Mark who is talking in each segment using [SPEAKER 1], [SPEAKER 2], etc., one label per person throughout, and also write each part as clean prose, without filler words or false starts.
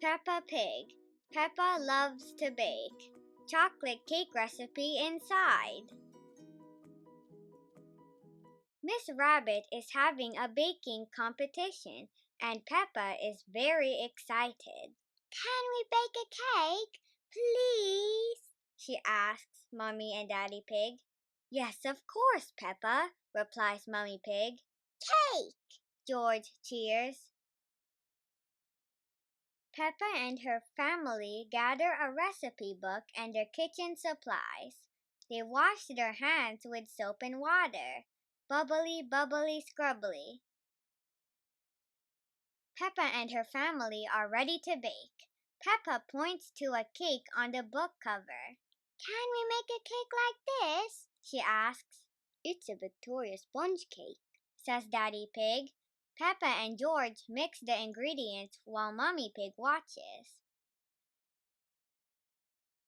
[SPEAKER 1] Peppa Pig. Peppa loves to bake. Chocolate cake recipe inside. Miss Rabbit is having a baking competition and Peppa is very excited. Can we bake a cake, please? She asks Mommy and Daddy Pig. Yes, of course, Peppa, replies Mommy Pig. Cake! George cheers. Peppa and her family gather a recipe book and their kitchen supplies. They wash their hands with soap and water. Bubbly, bubbly, scrubbly. Peppa and her family are ready to bake. Peppa points to a cake on the book cover. Can we make a cake like this? She asks. It's a Victoria sponge cake, says Daddy Pig. Peppa and George mix the ingredients while Mommy Pig watches.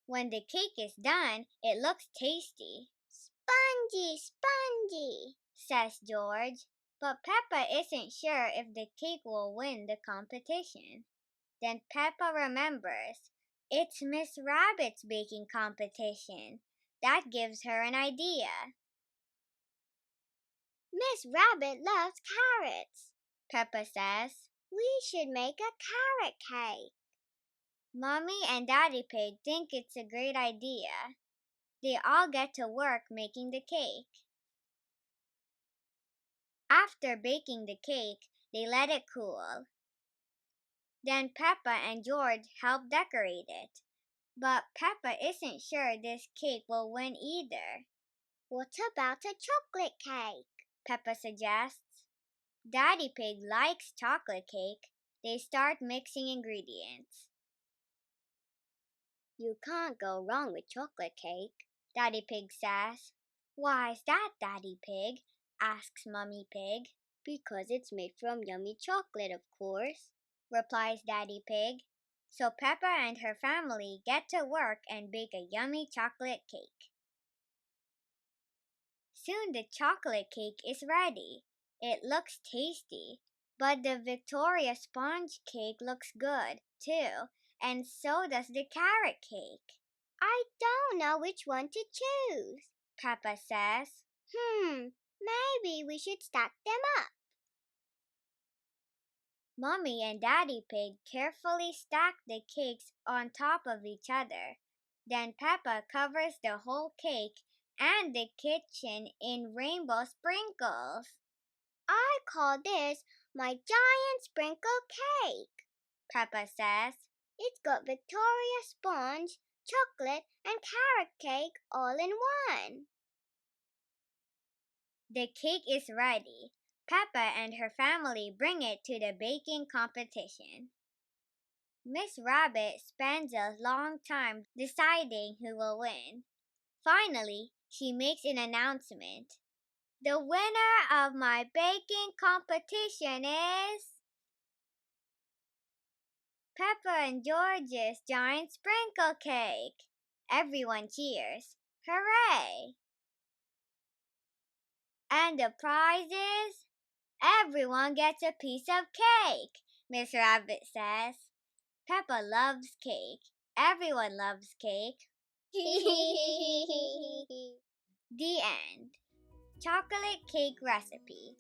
[SPEAKER 1] When the cake is done, it looks tasty. Spongy, spongy, says George. But Peppa isn't sure if the cake will win the competition. Then Peppa remembers. It's Miss Rabbit's baking competition. That gives her an idea. Miss Rabbit loves carrots, Peppa says. We should make a carrot cake. Mommy and Daddy Pig think it's a great idea. They all get to work making the cake. After baking the cake, they let it cool. Then Peppa and George help decorate it. But Peppa isn't sure this cake will win either. What about a chocolate cake? Peppa suggests. Daddy Pig likes chocolate cake. They start mixing ingredients. You can't go wrong with chocolate cake, Daddy Pig says. Why's that, Daddy Pig? Asks Mummy Pig. Because it's made from yummy chocolate, of course, replies Daddy Pig. So Peppa and her family get to work and bake a yummy chocolate cake. Soon the chocolate cake is ready. It looks tasty, but the Victoria sponge cake looks good, too, and so does the carrot cake. I don't know which one to choose, Peppa says. Maybe we should stack them up. Mommy and Daddy Pig carefully stack the cakes on top of each other. Then Peppa covers the whole cake and the kitchen in rainbow sprinkles. I call this my giant sprinkle cake, Peppa says. It's got Victoria sponge, chocolate, and carrot cake all in one. The cake is ready. Peppa and her family bring it to the baking competition. Miss Rabbit spends a long time deciding who will win. Finally, she makes an announcement. The winner of my baking competition is Peppa and George's giant sprinkle cake. Everyone cheers. Hooray! And the prize is everyone gets a piece of cake, Miss Rabbit says. Peppa loves cake. Everyone loves cake. The end. Chocolate cake recipe.